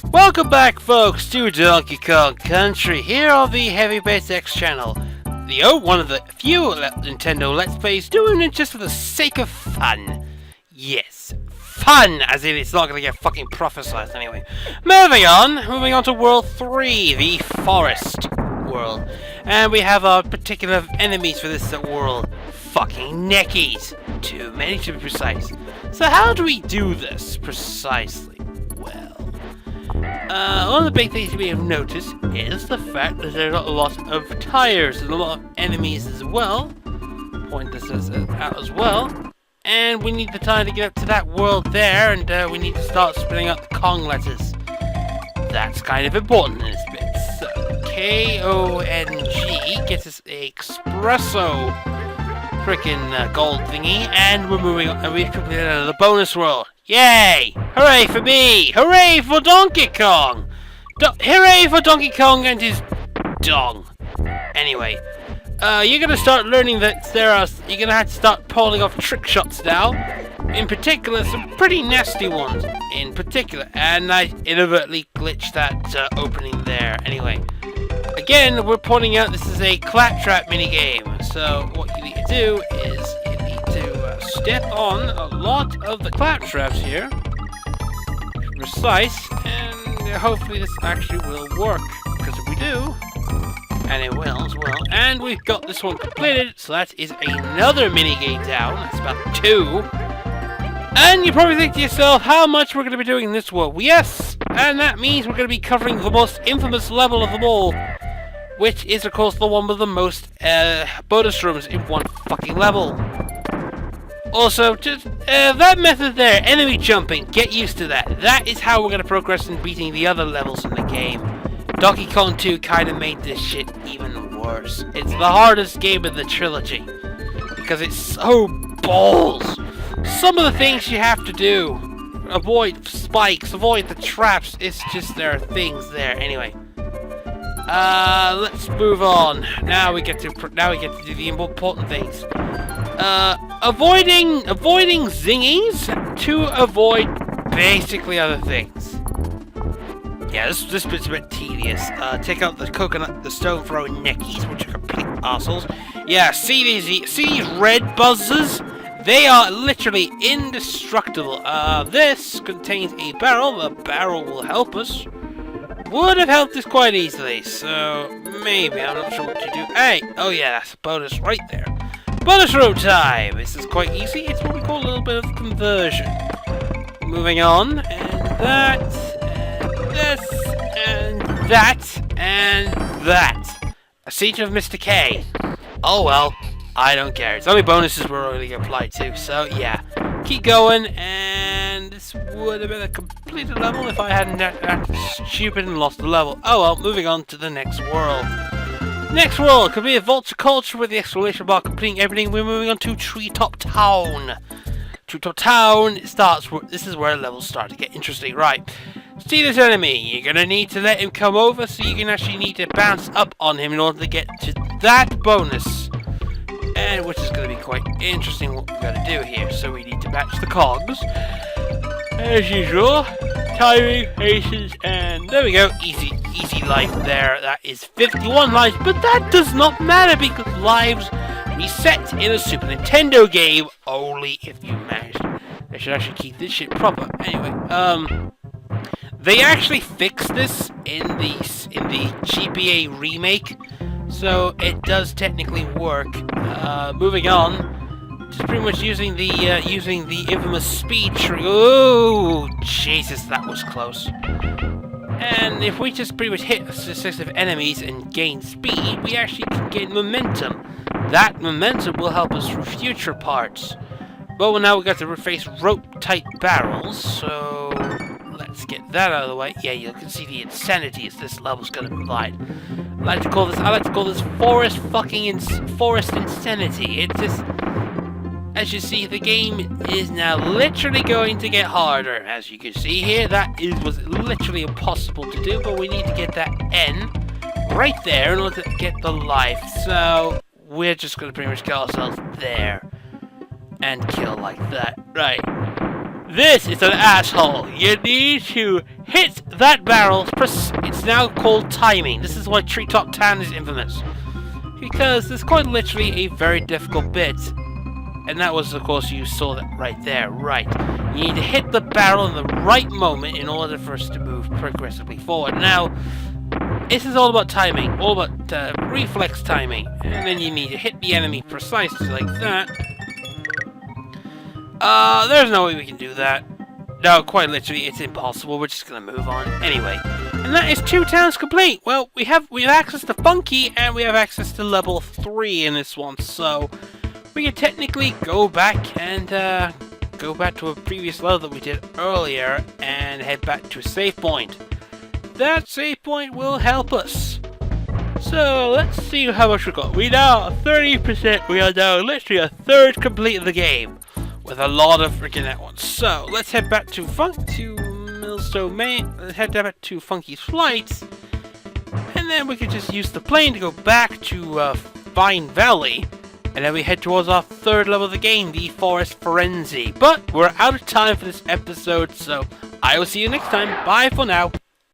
Welcome back, folks, to Donkey Kong Country, here on the Heavy Bass X channel. One of the few Nintendo Let's Plays doing it just for the sake of fun. Yes, fun, as if it's not going to get fucking prophesized anyway. Moving on to World 3, the Forest World. And we have our particular enemies for this world. Fucking neckies. Too many to be precise. So how do we do this precisely? Well, one of the big things we have noticed is the fact that there are a lot of tires and a lot of enemies as well. Point this out as well. And we need the time to get up to that world there, and we need to start spinning up the Kong letters. That's kind of important in this bit. So, K-O-N-G gets us a espresso frickin' gold thingy, and we're moving on, and we've completed the bonus world. Yay! Hooray for me! Hooray for Donkey Kong! Hooray for Donkey Kong and his dong. Anyway, you're gonna start learning that you're gonna have to start pulling off trick shots now. In particular, some pretty nasty ones in particular, and I inadvertently glitched that opening there. Anyway, again, we're pointing out this is a claptrap minigame, so what you need to do is you need to step on a lot of the claptraps here, precise, and hopefully this actually will work, because if we do, and it will as well, and we've got this one completed, so that is another minigame down. That's about 2. And you probably think to yourself, how much we're going to be doing in this world? Well, yes, and that means we're going to be covering the most infamous level of them all, which is, of course, the one with the most bonus rooms in one fucking level. Also, just that method there, enemy jumping, get used to that. That is how we're going to progress in beating the other levels in the game. Donkey Kong 2 kind of made this shit even worse. It's the hardest game in the trilogy, because it's so balls. Some of the things you have to do, avoid spikes, avoid the traps, it's just there are things there. Anyway, let's move on. Now we get to do the important things. Avoiding zingies to avoid basically other things. Yeah, this bit's a bit tedious. Take out the coconut, the stone throwing neckies, which are complete assholes. Yeah, see these red buzzers? They are literally indestructible. This contains a barrel. The barrel will help us. Would have helped us quite easily, so maybe. I'm not sure what to do. Hey! Oh yeah, that's a bonus right there. Bonus room time! This is quite easy. It's what we call a little bit of conversion. Moving on, and that, and this, and that, and that. A seat of Mr. K. Oh well. I don't care. It's only bonuses we're already applied to, so yeah. Keep going, and this would have been a completed level if I hadn't acted stupid and lost the level. Oh well, moving on to the next world. Next world could be a Vulture Culture with the exclamation bar completing everything. We're moving on to Treetop Town. Treetop Town starts. This is where levels start to get interesting, right? See this enemy. You're gonna need to let him come over, so you can actually need to bounce up on him in order to get to that bonus. And which is going to be quite interesting what we've got to do here. So we need to match the cogs. As usual. Timing, patience, and there we go. Easy life there. That is 51 lives. But that does not matter because lives reset in a Super Nintendo game only if you manage. They should actually keep this shit proper. Anyway, they actually fixed this in the GBA remake. So it does technically work. Moving on, just pretty much using the infamous speed tree. Oh Jesus, that was close. And if we just pretty much hit successive enemies and gain speed, we actually can gain momentum. That momentum will help us through future parts. But now we've got to face rope-tight barrels, so let's get that out of the way. Yeah, you can see the insanity this level's going to provide. I like to call this forest insanity. It's just, as you see, the game is now literally going to get harder. As you can see here, was literally impossible to do, but we need to get that N right there in order to get the life. So we're just going to pretty much get ourselves there and kill like that. Right. This is an asshole. You need to hit that barrel. It's now called timing. This is why Treetop Town is infamous. Because there's quite literally a very difficult bit. And that was, of course, you saw that right there. Right. You need to hit the barrel in the right moment in order for us to move progressively forward. Now, this is all about timing. All about reflex timing. And then you need to hit the enemy precisely like that. There's no way we can do that. No, quite literally, it's impossible. We're just gonna move on. Anyway. And that is 2 towns complete. Well, we have access to Funky, and we have access to level 3 in this one, so we can technically go back and go back to a previous level that we did earlier and head back to a save point. That save point will help us. So let's see how much we got. We now 30%. We are now literally a third complete of the game, with a lot of freaking that one. So let's head back to Millstone Main. Let's head back to Funky's Flight, and then we can just use the plane to go back to Vine Valley, and then we head towards our 3rd level of the game, the Forest Frenzy. But we're out of time for this episode, so I will see you next time. Bye for now.